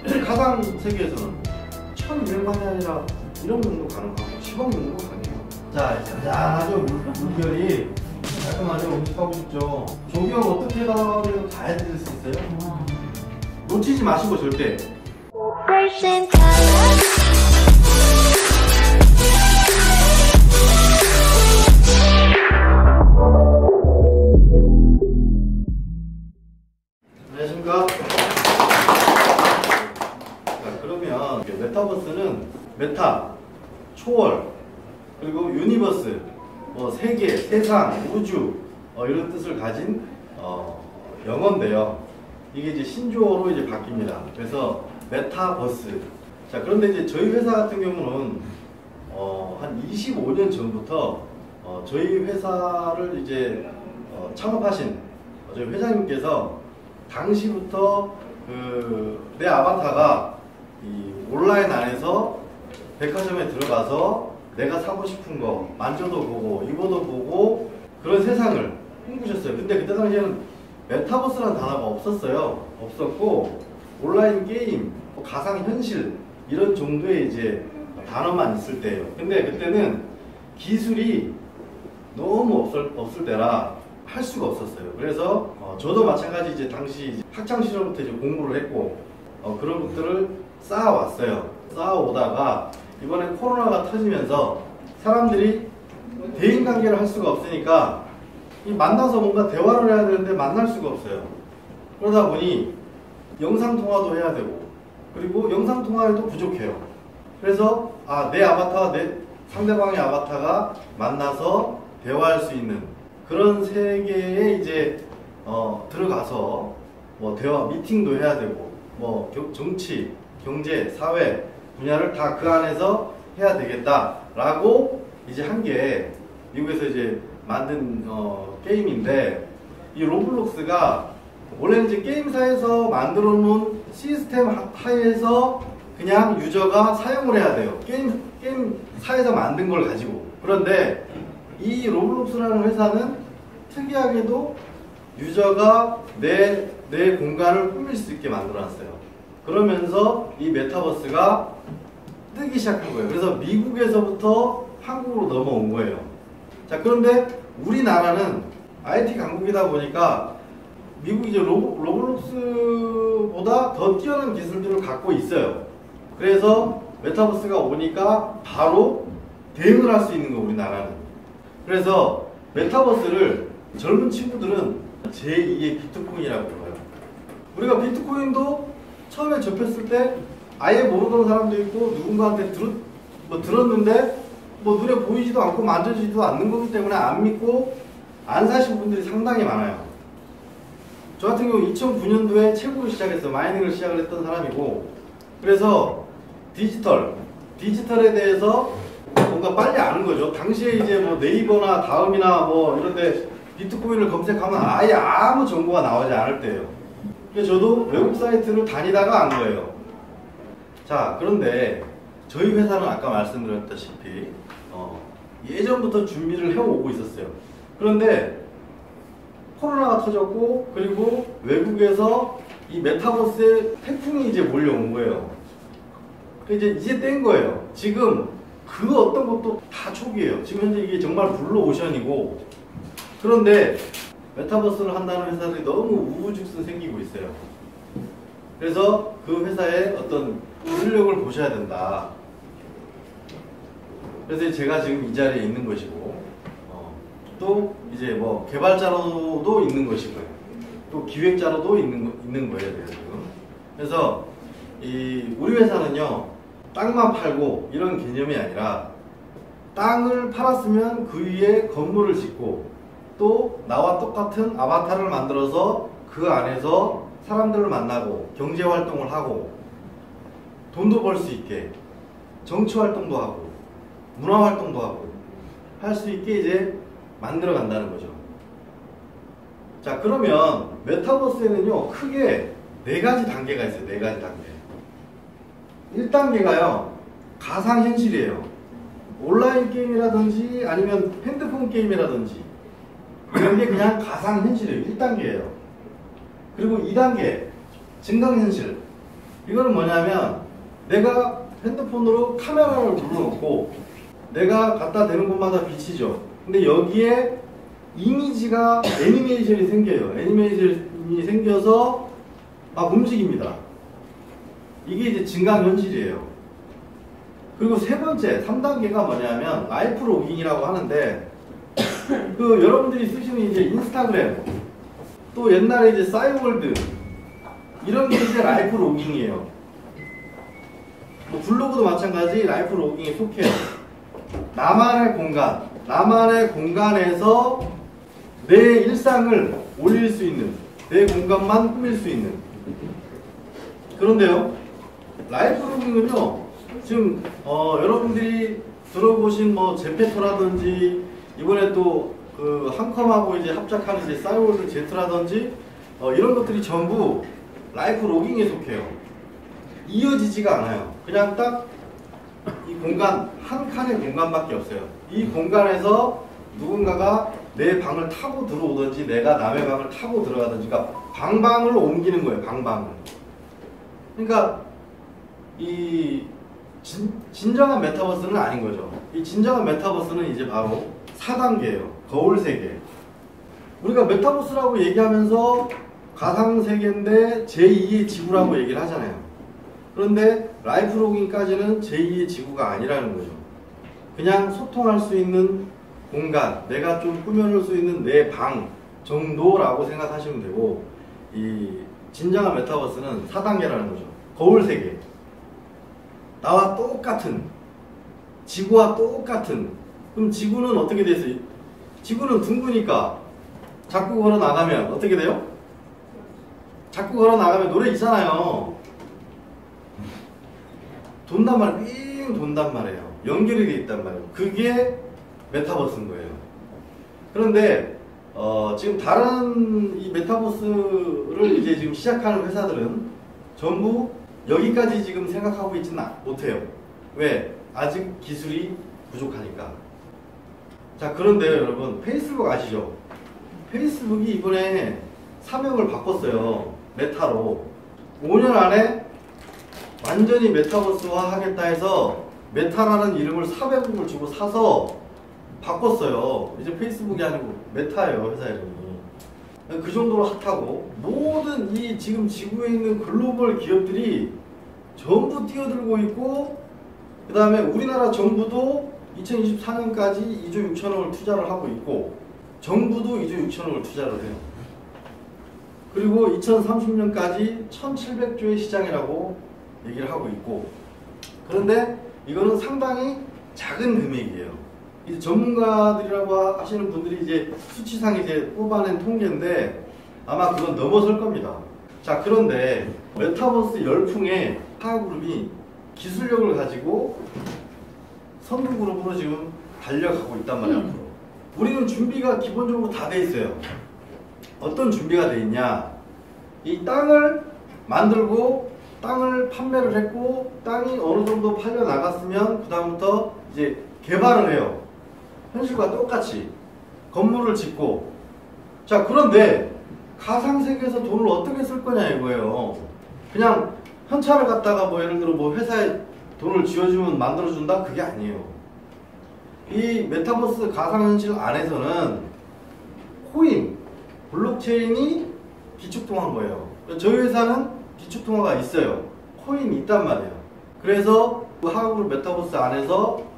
가상 세계에서는 1200만이 아니라 1억 정도 가능하고 10억 정도 가능해요. 자, 짜잔하죠. 물결이 깔끔하게 음식하고 싶죠. 조경 어떻게 가도 다 해드릴 수 있어요. 놓치지 마시고 절대. 안녕하십니까. 자, 그러면 메타버스는 메타, 초월, 그리고 유니버스, 뭐 세계, 세상, 우주 이런 뜻을 가진 영어인데요. 이게 이제 신조어로 이제 바뀝니다. 그래서 메타버스. 자, 그런데 이제 저희 회사 같은 경우는 한 25년 전부터 저희 회사를 이제 창업하신 저희 회장님께서 당시부터 내 아바타가 이 온라인 안에서 백화점에 들어가서 내가 사고 싶은 거 만져도 보고 입어도 보고 그런 세상을 꿈꾸셨어요. 근데 그때 당시에는 메타버스라는 단어가 없었어요. 없었고 온라인 게임, 가상현실 이런 정도의 이제 단어만 있을 때예요. 근데 그때는 기술이 너무 없을 때라 할 수가 없었어요. 그래서 저도 마찬가지 이제 당시 학창 시절부터 이제 공부를 했고 그런 것들을 쌓아왔어요. 쌓아오다가 이번에 코로나가 터지면서 사람들이 대인관계를 할 수가 없으니까 만나서 뭔가 대화를 해야 되는데 만날 수가 없어요. 그러다 보니 영상통화도 해야 되고 그리고 영상통화에도 부족해요. 그래서 내 아바타와 내 상대방의 아바타가 만나서 대화할 수 있는 그런 세계에 이제 들어가서 뭐 대화 미팅도 해야 되고 뭐 정치, 경제, 사회 분야를 다 그 안에서 해야 되겠다라고 이제 한 게 미국에서 이제 만든 게임인데 이 로블록스가 원래는 이제 게임사에서 만들어 놓은 시스템 하에서 그냥 유저가 사용을 해야 돼요. 게임사에서 만든 걸 가지고. 그런데 이 로블록스라는 회사는 특이하게도 유저가 내 공간을 꾸밀 수 있게 만들어놨어요. 그러면서 이 메타버스가 뜨기 시작한 거예요. 그래서 미국에서부터 한국으로 넘어온 거예요. 자, 그런데 우리나라는 IT 강국이다 보니까 미국이 이제 로블록스보다 더 뛰어난 기술들을 갖고 있어요. 그래서 메타버스가 오니까 바로 대응을 할 수 있는 거 우리나라는. 그래서 메타버스를 젊은 친구들은 제2의 비트코인이라고 불러요. 우리가 비트코인도 처음에 접했을 때 아예 모르는 사람도 있고 누군가한테 들었는데 뭐 눈에 보이지도 않고 만져지지도 않는 거기 때문에 안 믿고 안 사신 분들이 상당히 많아요. 저 같은 경우 2009년도에 채굴을 시작했어요. 마이닝을 시작을 했던 사람이고, 그래서 디지털에 대해서 뭔가 빨리 아는 거죠. 당시에 이제 뭐 네이버나 다음이나 뭐 이런데 비트코인을 검색하면 아예 아무 정보가 나오지 않을 때예요. 그래서 저도 외국 사이트를 다니다가 안 거예요. 자, 그런데 저희 회사는 아까 말씀드렸다시피 예전부터 준비를 해오고 있었어요. 그런데 코로나가 터졌고 그리고 외국에서 이 메타버스의 태풍이 이제 몰려온 거예요. 이제 뗀 거예요. 지금 그 어떤 것도 다 초기예요. 지금 현재 이게 정말 블루오션이고, 그런데 메타버스를 한다는 회사들이 너무 우후죽순 생기고 있어요. 그래서 그 회사의 어떤 기술력을 보셔야 된다. 그래서 제가 지금 이 자리에 있는 것이고, 또 이제 뭐 개발자로도 있는 것이고요. 또 기획자로도 있는 거예요, 지금. 그래서 우리 회사는요, 땅만 팔고 이런 개념이 아니라 땅을 팔았으면 그 위에 건물을 짓고 또 나와 똑같은 아바타를 만들어서 그 안에서 사람들을 만나고 경제활동을 하고 돈도 벌 수 있게 정치활동도 하고 문화활동도 하고 할 수 있게 이제 만들어 간다는 거죠. 자, 그러면 메타버스에는요, 크게 4가지 단계가 있어요. 4가지 단계. 1단계가요, 가상현실이에요. 온라인 게임이라든지 아니면 핸드폰 게임이라든지 이런 게 그냥 가상현실이에요. 1단계예요. 그리고 2단계, 증강현실. 이거는 뭐냐면 내가 핸드폰으로 카메라를 불러놓고 내가 갖다 대는 곳마다 비치죠. 근데 여기에 이미지가 애니메이션이 생겨요. 애니메이션이 생겨서 막 움직입니다. 이게 이제 증강현실이에요. 그리고 세 번째, 3단계가 뭐냐면 라이프 로깅이라고 하는데 그 여러분들이 쓰시는 이제 인스타그램 또 옛날에 이제 싸이월드 이런 게 이제 라이프 로깅이에요. 뭐 블로그도 마찬가지 라이프 로깅에 속해요. 나만의 공간, 나만의 공간에서 내 일상을 올릴 수 있는, 내 공간만 꾸밀 수 있는. 그런데요, 라이프 로깅은요, 지금 여러분들이 들어보신 뭐 제페토라든지 이번에 또 그 한컴하고 이제 합작하는 이제 싸이월드 제트라든지 이런 것들이 전부 라이프 로깅에 속해요. 이어지지가 않아요. 그냥 딱 이 공간, 한 칸의 공간밖에 없어요. 이 공간에서 누군가가 내 방을 타고 들어오든지 내가 남의 방을 타고 들어가든지, 그러니까 방방을 옮기는 거예요. 방방을. 그러니까 이 진정한 메타버스는 아닌 거죠. 이 진정한 메타버스는 이제 바로 4단계예요. 거울 세계. 우리가 메타버스라고 얘기하면서 가상세계인데 제2의 지구라고 얘기를 하잖아요. 그런데 라이프 로깅까지는 제2의 지구가 아니라는 거죠. 그냥 소통할 수 있는 공간, 내가 좀 꾸며놓을 수 있는 내 방 정도라고 생각하시면 되고, 이 진정한 메타버스는 4단계라는 거죠. 거울 세계. 나와 똑같은, 지구와 똑같은. 그럼 지구는 어떻게 돼 있어요? 지구는 둥그니까 자꾸 걸어 나가면 어떻게 돼요? 자꾸 걸어 나가면 노래 있잖아요. 돈단 말이에요. 삥 돈단 말이에요. 연결이 돼 있단 말이에요. 그게 메타버스인 거예요. 그런데 지금 다른 이 메타버스를 이제 지금 시작하는 회사들은 전부 여기까지 지금 생각하고 있지는 못해요. 왜? 아직 기술이 부족하니까. 자, 그런데요, 여러분, 페이스북 아시죠? 페이스북이 이번에 사명을 바꿨어요. 메타로. 5년 안에 완전히 메타버스화 하겠다 해서 메타라는 이름을 400억을 주고 사서 바꿨어요. 이제 페이스북이 아니고 메타예요, 회사 이름이. 그 정도로 핫하고, 모든 이 지금 지구에 있는 글로벌 기업들이 전부 뛰어들고 있고, 그 다음에 우리나라 정부도 2024년까지 2조 6천억을 투자를 하고 있고, 정부도 2조 6천억을 투자를 해요. 그리고 2030년까지 1700조의 시장이라고 얘기를 하고 있고, 그런데 이거는 상당히 작은 금액이에요. 이제 전문가들이라고 하시는 분들이 이제 수치상 이제 뽑아낸 통계인데 아마 그건 넘어설 겁니다. 자, 그런데 메타버스 열풍에 하하그룹이 기술력을 가지고 선두그룹으로 지금 달려가고 있단 말이에요. 앞으로. 우리는 준비가 기본적으로 다 돼 있어요. 어떤 준비가 돼 있냐? 이 땅을 만들고 땅을 판매를 했고 땅이 어느 정도 팔려 나갔으면 그 다음부터 이제 개발을 해요. 현실과 똑같이 건물을 짓고. 자, 그런데 가상세계에서 돈을 어떻게 쓸 거냐 이거예요. 그냥 현찰을 갖다가 뭐 예를 들어 뭐 회사에 돈을 쥐어주면 만들어준다? 그게 아니에요. 이 메타버스 가상현실 안에서는 코인, 블록체인이 기축통화인 거예요. 저희 회사는 기축통화가 있어요. 코인이 있단 말이에요. 그래서 그 하하그룹 메타버스 안에서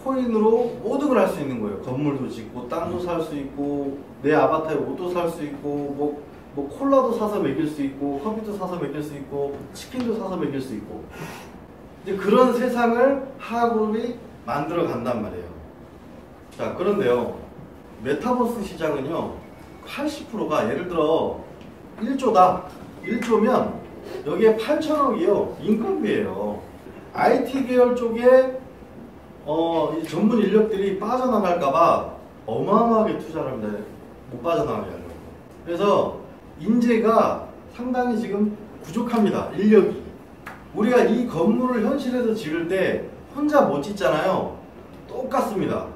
코인으로 모든 걸 할 수 있는 거예요. 건물도 짓고 땅도 살 수 있고 내 아바타에 옷도 살 수 있고 뭐 콜라도 사서 먹일 수 있고 커피도 사서 먹일 수 있고 치킨도 사서 먹일 수 있고, 이제 그런 세상을 하하그룹이 만들어 간단 말이에요. 자, 그런데요, 메타버스 시장은요 80%가 예를 들어 1조다. 1조면 여기에 8천억이요 인건비예요. IT 계열 쪽에 이 전문 인력들이 빠져나갈까봐 어마어마하게 투자를 합니다. 못 빠져나가게 하려고. 그래서 인재가 상당히 지금 부족합니다. 인력이. 우리가 이 건물을 현실에서 지을 때 혼자 못 짓잖아요. 똑같습니다.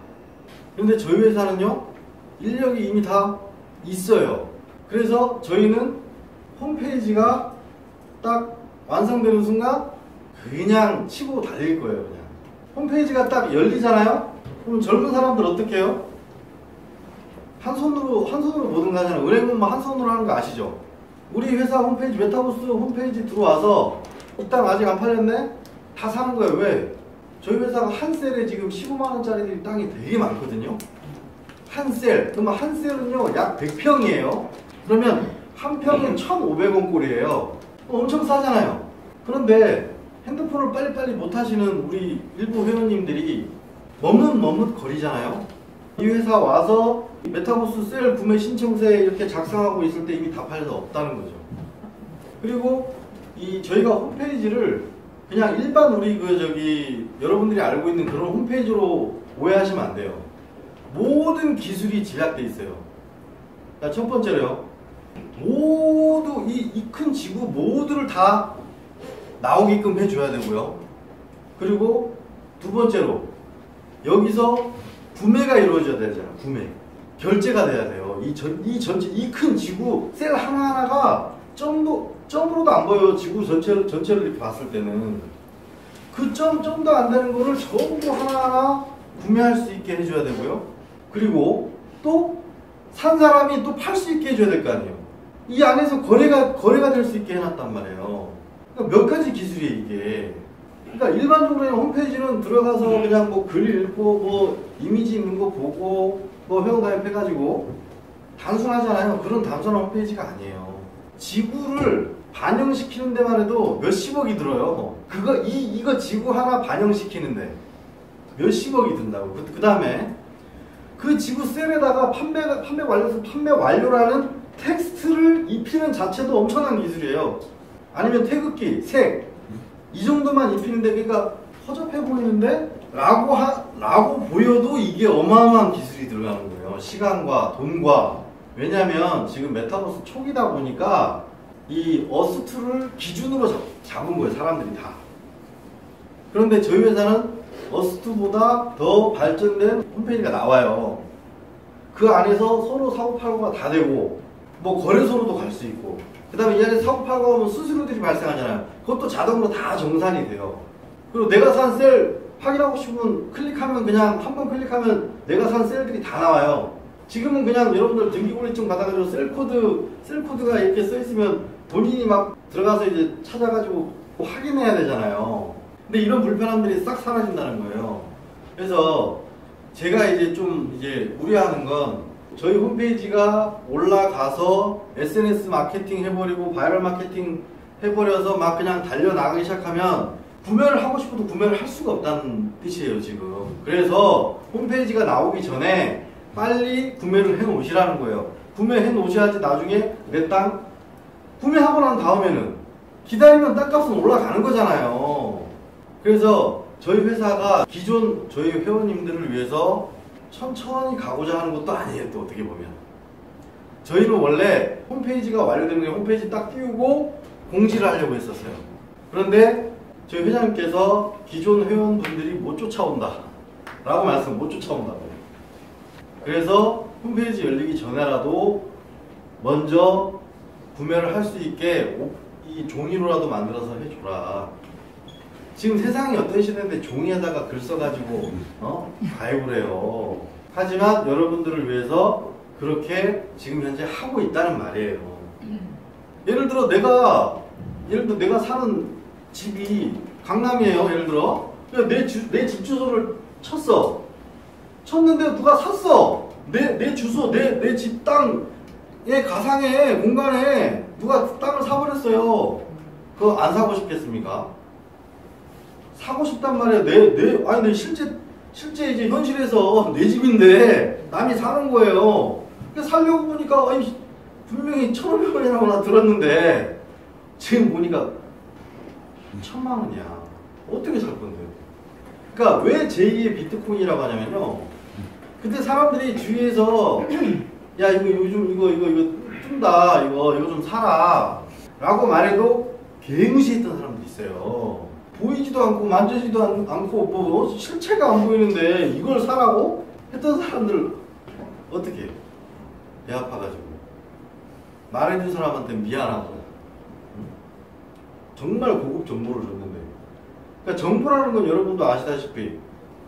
그런데 저희 회사는요 인력이 이미 다 있어요. 그래서 저희는 홈페이지가 딱 완성되는 순간 그냥 치고 달릴 거예요. 그냥 홈페이지가 딱 열리잖아요. 그럼 젊은 사람들 어떻게 해요? 한 손으로 뭐든 하잖아요. 은행은 뭐 한 손으로 하는 거 아시죠? 우리 회사 홈페이지, 메타버스 홈페이지 들어와서 이 땅 아직 안 팔렸네? 다 사는 거예요. 왜? 저희 회사가 한 셀에 지금 15만원짜리 땅이 되게 많거든요. 한 셀. 그러면 한 셀은요, 약 100평이에요. 그러면 한 평은 1,500원 꼴이에요. 엄청 싸잖아요. 그런데 핸드폰을 빨리빨리 못 하시는 우리 일부 회원님들이 머뭇머뭇 거리잖아요. 이 회사 와서 메타버스 셀 구매 신청서에 이렇게 작성하고 있을 때 이미 다 팔려서 없다는 거죠. 그리고 저희가 홈페이지를 그냥 일반 우리 여러분들이 알고 있는 그런 홈페이지로 오해하시면 안 돼요. 모든 기술이 집약돼 있어요. 자, 첫 번째로요. 모두 이 큰 지구 모두를 다 나오게끔 해줘야 되고요. 그리고 두 번째로 여기서 구매가 이루어져야 되잖아요. 구매. 결제가 돼야 돼요. 이 전체 이 큰 지구 셀 하나하나가 점으로도 안 보여요. 지구 전체를 이렇게 봤을 때는 그 점도 안 되는 거를 전부 하나하나 구매할 수 있게 해줘야 되고요. 그리고 또 산 사람이 또 팔 수 있게 해줘야 될 거 아니에요. 이 안에서 거래가 될 수 있게 해놨단 말이에요. 그러니까 몇 가지 기술이에요, 이게. 그러니까 일반적으로 홈페이지는 들어가서 그냥 뭐 글 읽고 뭐 이미지 있는 거 보고 뭐 회원 가입해가지고 단순하잖아요. 그런 단순한 홈페이지가 아니에요. 지구를 반영시키는 데만 해도 몇십억이 들어요. 이거 지구 하나 반영시키는데 몇십억이 든다고. 그 다음에 그 지구 셀에다가 판매 완료라는 텍스트를 입히는 자체도 엄청난 기술이에요. 아니면 태극기, 색, 이 정도만 입히는데, 그러니까 허접해 보이는데 라고 보여도 이게 어마어마한 기술이 들어가는 거예요. 시간과 돈과. 왜냐면 지금 메타버스 초기다 보니까 이 어스트를 기준으로 잡은 거예요, 사람들이 다. 그런데 저희 회사는 어스트보다 더 발전된 홈페이지가 나와요. 그 안에서 서로 사고팔고가 다 되고 뭐 거래소로도 갈 수 있고, 그 다음에 이 안에 사고팔고가 하면 수수료들이 발생하잖아요. 그것도 자동으로 다 정산이 돼요. 그리고 내가 산 셀 확인하고 싶으면 클릭하면 그냥 한 번 클릭하면 내가 산 셀들이 다 나와요. 지금은 그냥 여러분들 등기권리증 받아가지고 셀코드가 이렇게 써있으면 본인이 막 들어가서 이제 찾아가지고 확인해야 되잖아요. 근데 이런 불편함들이 싹 사라진다는 거예요. 그래서 제가 이제 우려하는 건 저희 홈페이지가 올라가서 SNS 마케팅 해버리고 바이럴 마케팅 해버려서 막 그냥 달려나가기 시작하면 구매를 하고 싶어도 구매를 할 수가 없다는 뜻이에요, 지금. 그래서 홈페이지가 나오기 전에 빨리 구매를 해 놓으시라는 거예요. 구매해 놓으셔야지 나중에 내 땅 구매하고 난 다음에는 기다리면 땅값은 올라가는 거잖아요. 그래서 저희 회사가 기존 저희 회원님들을 위해서 천천히 가고자 하는 것도 아니에요, 또 어떻게 보면. 저희는 원래 홈페이지가 완료되는 게 홈페이지 딱 띄우고 공지를 하려고 했었어요. 그런데 저희 회장님께서 기존 회원분들이 못 쫓아온다 라고 못 쫓아온다고. 그래서 홈페이지 열리기 전에라도 먼저 구매를 할 수 있게 이 종이로라도 만들어서 해줘라. 지금 세상이 어떤 시대인데 종이에다가 글 써가지고 가입을 해요. 하지만 여러분들을 위해서 그렇게 지금 현재 하고 있다는 말이에요. 예를 들어 내가 사는 집이 강남이에요. 예를 들어 내 집 주소를 쳤는데 누가 샀어. 내 주소, 내 집 땅의 가상의 공간에 누가 땅을 사버렸어요. 그거 안 사고 싶겠습니까? 사고 싶단 말이에요. 아니 실제 이제 현실에서 내 집인데 남이 사는 거예요. 그래서 살려고 보니까 아니 분명히 1,500원이라고 나 들었는데 지금 보니까 1,000만 원이야. 어떻게 살 건데? 그러니까 왜 제2의 비트코인이라고 하냐면요. 그때 사람들이 주위에서 야 이거 요즘 이거 뜬다 이거 좀 사라 라고 말해도 개무시했던 사람들이 있어요. 보이지도 않고 만지지도 않고 뭐 실체가 안 보이는데 이걸 사라고 했던 사람들 어떻게 배 아파가지고 말해준 사람한테 미안하고 정말 고급 정보를 줬는데. 그러니까 정보라는 건 여러분도 아시다시피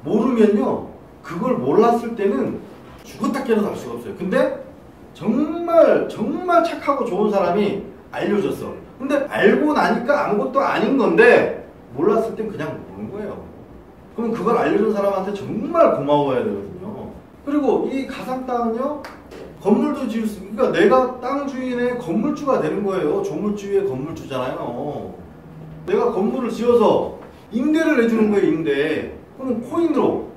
모르면요. 그걸 몰랐을 때는 죽었다 깨어나도 알 수가 없어요. 근데 정말 착하고 좋은 사람이 알려줬어. 근데 알고 나니까 아무것도 아닌 건데 몰랐을 땐 그냥 모르는 거예요. 그럼 그걸 알려준 사람한테 정말 고마워해야 되거든요. 그리고 이 가상 땅은요. 건물도 지을 수, 그러니까 내가 땅 주인의 건물주가 되는 거예요. 조물주의 건물주잖아요. 내가 건물을 지어서 임대를 내주는 거예요, 임대. 그럼 코인으로.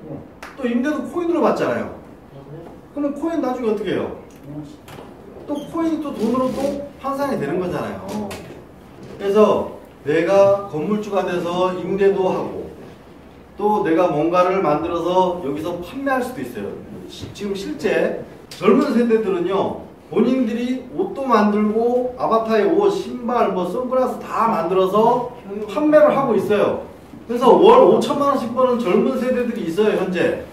또 임대도 코인으로 받잖아요. 그럼 코인 나중에 어떻게 해요? 또 코인이 또 돈으로 또 환산이 되는 거잖아요. 그래서 내가 건물주가 돼서 임대도 하고 또 내가 뭔가를 만들어서 여기서 판매할 수도 있어요. 지금 실제 젊은 세대들은요, 본인들이 옷도 만들고 아바타의 옷, 신발, 뭐 선글라스 다 만들어서 판매를 하고 있어요. 그래서 월 5천만 원씩 버는 젊은 세대들이 있어요. 현재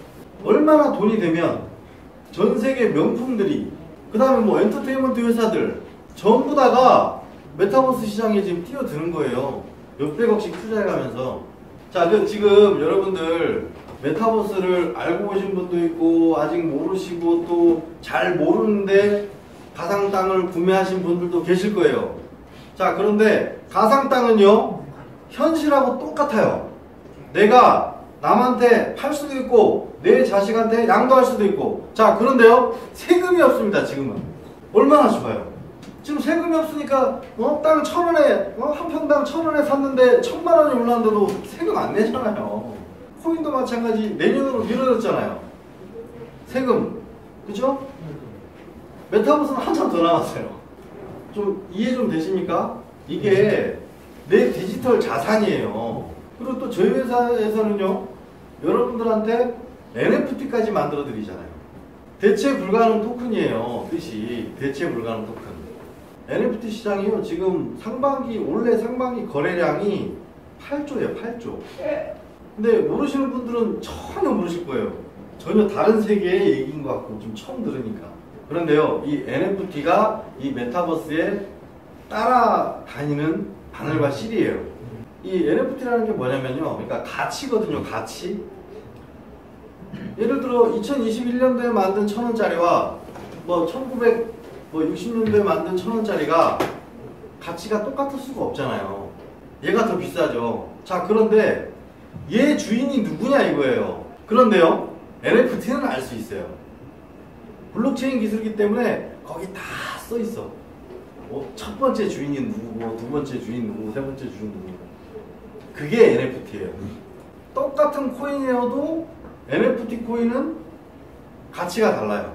얼마나 돈이 되면 전 세계 명품들이, 그 다음에 뭐 엔터테인먼트 회사들 전부 다가 메타버스 시장에 지금 뛰어드는 거예요. 몇백억씩 투자해가면서. 자, 지금 여러분들 메타버스를 알고 오신 분도 있고 아직 모르시고 또 잘 모르는데 가상 땅을 구매하신 분들도 계실 거예요. 자, 그런데 가상 땅은요, 현실하고 똑같아요. 내가 남한테 팔 수도 있고 내 자식한테 양도할 수도 있고. 자, 그런데요, 세금이 없습니다. 지금은. 얼마나 좋아요. 지금 세금이 없으니까 땅 1,000원에 한 평당 1,000원에 샀는데 1,000만 원이 올랐는데도 세금 안 내잖아요. 코인도 마찬가지. 내년으로 미뤄졌잖아요. 세금. 그죠? 메타버스는 한참 더 남았어요. 좀 이해 좀 되십니까? 이게 내 디지털 자산이에요. 그리고 또 저희 회사에서는요, 여러분들한테 NFT까지 만들어 드리잖아요. 대체 불가능 토큰이에요. 뜻이 대체 불가능 토큰. NFT 시장이요, 지금 올해 상반기 거래량이 8조예요. 8조. 근데 모르시는 분들은 전혀 모르실 거예요. 전혀 다른 세계의 얘기인 것 같고 좀 처음 들으니까. 그런데요, 이 NFT가 이 메타버스에 따라다니는 바늘과 실이에요. 이 NFT라는 게 뭐냐면요, 그러니까 가치거든요. 가치. 예를 들어 2021년도에 만든 1,000원짜리와 뭐 1960년도에 만든 1,000원짜리가 가치가 똑같을 수가 없잖아요. 얘가 더 비싸죠. 자, 그런데 얘 주인이 누구냐 이거예요. 그런데요, NFT는 알 수 있어요. 블록체인 기술이기 때문에 거기 다 써 있어. 첫 번째 주인이 누구고, 두 번째 주인 누구고, 세 번째 주인 누구고. 그게 NFT예요. 똑같은 코인이어도 NFT 코인은 가치가 달라요.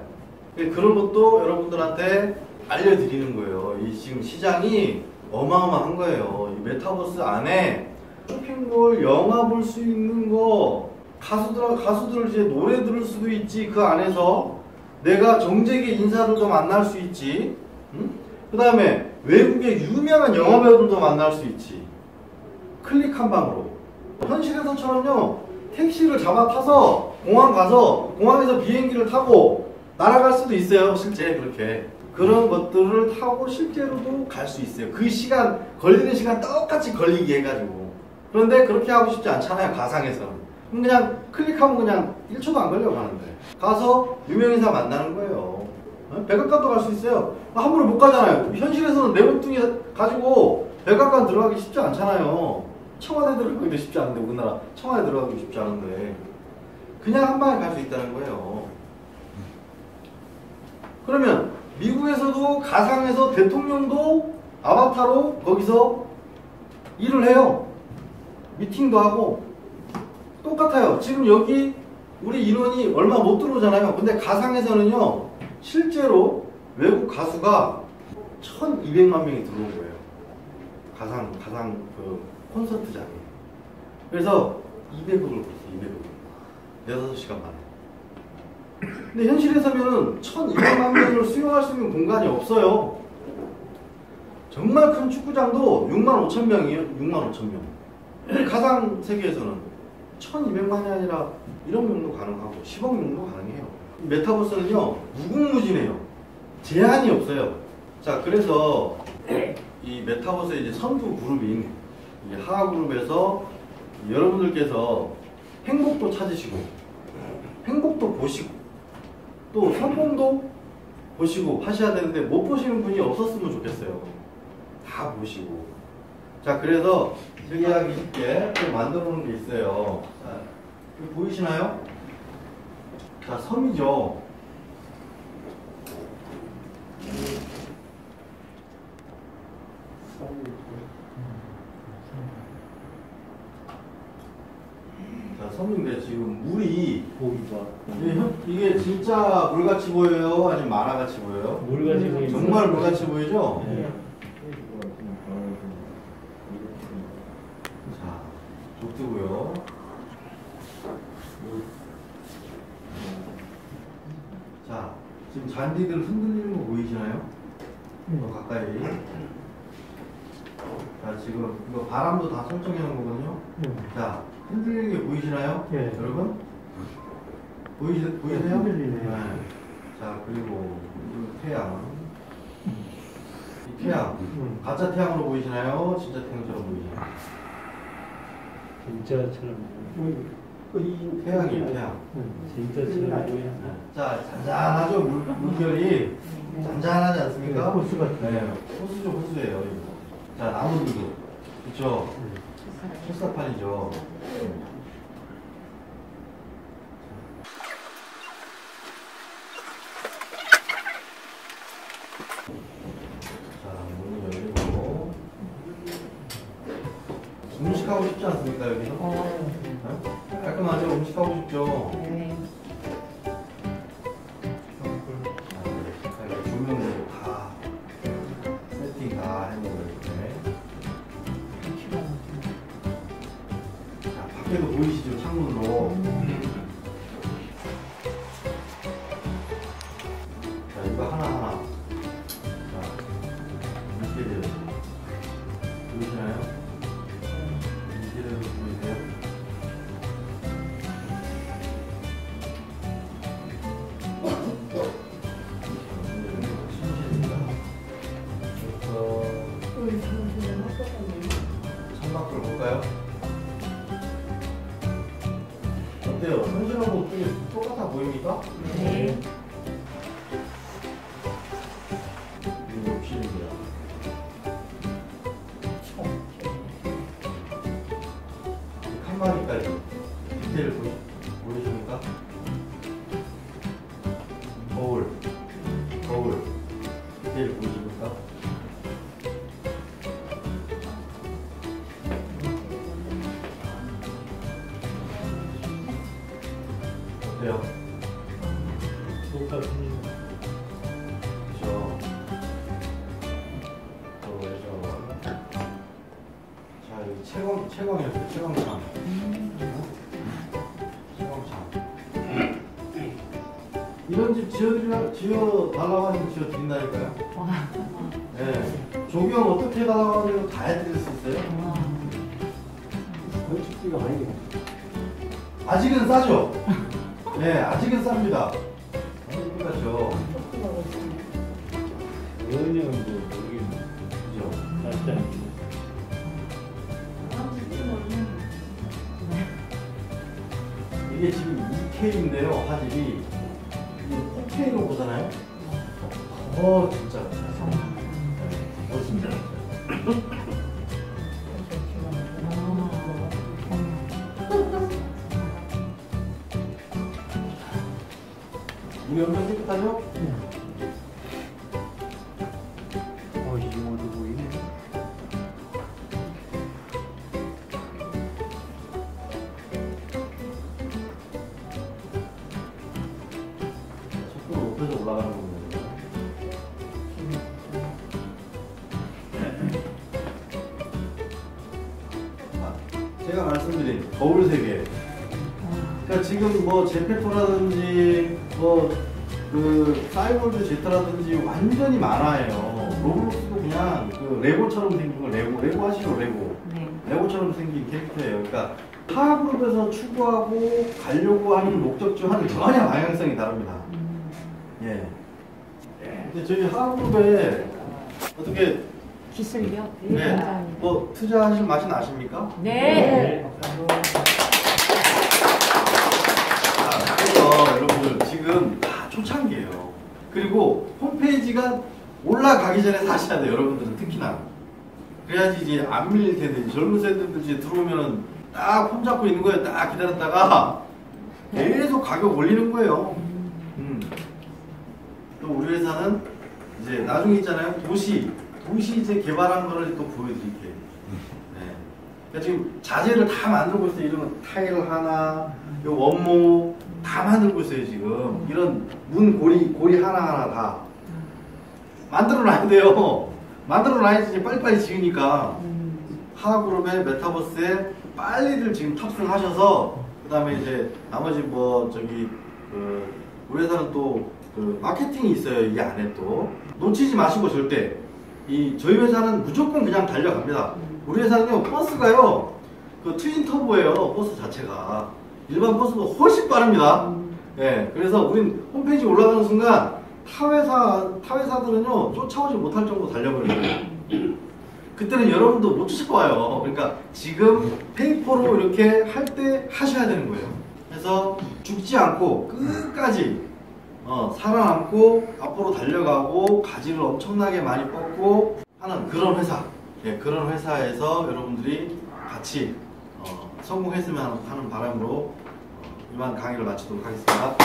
그런 것도 여러분들한테 알려드리는 거예요. 이 지금 시장이 어마어마한 거예요. 이 메타버스 안에 쇼핑몰, 영화 볼 수 있는 거, 가수들 이제 노래 들을 수도 있지. 그 안에서 내가 정재계 인사들도 만날 수 있지. 그 다음에 외국의 유명한 영화 배우들도 만날 수 있지. 클릭 한 방으로. 현실에서처럼요, 택시를 잡아 타서 공항 가서 공항에서 비행기를 타고 날아갈 수도 있어요. 실제 그렇게. 그런 것들을 타고 실제로도 갈 수 있어요. 그 시간, 걸리는 시간 똑같이 걸리게 해가지고. 그런데 그렇게 하고 싶지 않잖아요. 가상에서는. 그냥 클릭하면 그냥 1초도 안 걸려 가는데. 가서 유명인사 만나는 거예요. 백악관도 갈 수 있어요. 함부로 못 가잖아요. 현실에서는 내 몸뚱이 가지고 백악관 들어가기 쉽지 않잖아요. 청와대 들어가기도 쉽지 않은데, 우리나라 청와대 들어가기도 쉽지 않은데 그냥 한 방에 갈 수 있다는 거예요. 그러면 미국에서도 가상에서 대통령도 아바타로 거기서 일을 해요. 미팅도 하고 똑같아요. 지금 여기 우리 인원이 얼마 못 들어오잖아요. 근데 가상에서는요, 실제로 외국 가수가 1,200만 명이 들어온 거예요. 가상 그 콘서트장에. 그래서 200억을 벌었어요. 200억. 6시간 만에. 근데 현실에서는 1,200만 명을 수용할 수 있는 공간이 없어요. 정말 큰 축구장도 6만 5천 명이에요. 6만 5천 명. 근데 가상 세계에서는 1,200만이 아니라 1억 명도 가능하고 10억 명도 가능해요. 메타버스는요, 무궁무진해요. 제한이 없어요. 자, 그래서 이 메타버스의 이제 선두 그룹인 이 하하그룹에서 여러분들께서 행복도 찾으시고 행복도 보시고 또 성공도 보시고 하셔야 되는데 못 보시는 분이 없었으면 좋겠어요. 다 보시고. 자, 그래서 특이하기 쉽게 또 만들어 놓은 게 있어요. 자, 여기 보이시나요? 자, 섬이죠. 자, 섬인데 지금 물이 이게 진짜 물같이 보여요? 아니면 만화같이 보여요? 물같이 보이죠. 정말 물같이 보이죠? 네. 자, 좋고요. 자, 지금 잔디들 흔들리는 거 보이시나요? 더 가까이. 자, 지금 이거 바람도 다 설정해 놓은 거거든요. 자, 흔들리는 게 보이시나요? 네. 여러분? 보이세요? 흔들리네요. 네. 자, 그리고 이 태양. 이 태양. 가짜 태양으로 보이시나요? 진짜 태양처럼 보이시나요? 진짜처럼 태양이에요, 태양. 진짜처럼 보이네. 자, 잔잔하죠? 물결이 잔잔하지 않습니까? 호수 같은. 네, 호수죠, 호수예요. 이거. 자, 나무들도. 그쵸? 철사판이죠. 자, 문이 열리고. 음식하고 싶지 않습니까, 여기서? 네? 깔끔하죠? 음식하고 싶죠? 네. 조명도 다 세팅 다 해놓은 이렇게. 자, 밖에도 보이시죠? 창문으로. 자, 이거 하나하나. 자, 이렇게 되어 있습니다. 보이시나요? 이렇게 되어 보이세요? 창밖을 볼까요? 어때요? 현실하고 똑같아 보입니까? 네. 이거 욕실입니다. 칸막이까지 디테일 보이십니까? 거울 디테일 보이십니까? 어때요? 똑같은. 그죠? 그래서 자, 여기 채광이었어요. 채광창. 이런 집 지어달라고 하면 지어드린다니까요. 네. 조경 어떻게 해달라고 하면 다 해드릴 수 있어요. 건축비가 많이 들어. 아직은 싸죠? 네, 아직은 쌉니다. 아직은 싸죠. 원형은 뭐 모르겠네. 그죠? 낫지 않네. 이게 지금 2K인데요, 화질이. 이게 4K로 보잖아요? 진짜. 진짜. 물이 엄청 깨끗하죠? 이모도 보이네. 속도를 높여서 올라가는 거거든요. 제가 말씀드린 거울 세계. 그러니까 지금 뭐 제페토라든지 그 사이월드 제타라든지 완전히 만화예요. 로블록스도 그냥 그 레고처럼 생긴 거 레고 하시죠 레고. 네. 레고처럼 생긴 캐릭터예요. 그러니까 하그룹에서 추구하고 가려고 하는 목적지와는 전혀 방향성이 다릅니다. 예. 근데 저희 하그룹에 어떻게 기술력. 네. 감사합니다. 뭐 투자하실 맛이 나십니까? 네. 그래서 여러분들 지금 다 초창기예요. 그리고 홈페이지가 올라가기 전에 사셔야 돼요. 여러분들은 특히나. 그래야지 이제 안 밀릴 텐데 젊은 세대들 이제 들어오면은 딱 폰 잡고 있는 거예요. 딱 기다렸다가 계속 가격 올리는 거예요. 또 우리 회사는 이제 나중에 있잖아요. 도시 이제 개발한 거를 또 보여드릴게요. 네. 그러니까 지금 자재를 다 만들고 있어요. 이런 타일 하나, 요 원목 다 만들고 있어요. 지금 이런 문 고리 하나하나 다 만들어 놔야 돼요. 만들어 놔야지 빨리빨리 지으니까. 하나그룹의 메타버스에 빨리를 지금 탑승하셔서 그 다음에 이제 나머지 뭐 저기 우리 회사는 또 마케팅이 있어요. 이 안에 또 놓치지 마시고 절대 저희 회사는 무조건 그냥 달려갑니다. 우리 회사는요 버스가요 그 트윈 터보예요. 버스 자체가 일반 버스보다 훨씬 빠릅니다. 네, 그래서 우린 홈페이지 올라가는 순간 타 회사들은요 쫓아오지 못할 정도로 달려버려요. 그때는 여러분도 못 쫓아와요. 그러니까 지금 페이퍼로 이렇게 할 때 하셔야 되는 거예요. 그래서 죽지 않고 끝까지 살아남고 앞으로 달려가고 가지를 엄청나게 많이 뻗고 하는 그런 회사. 예, 그런 회사에서 여러분들이 같이 성공했으면 하는 바람으로 이만 강의를 마치도록 하겠습니다.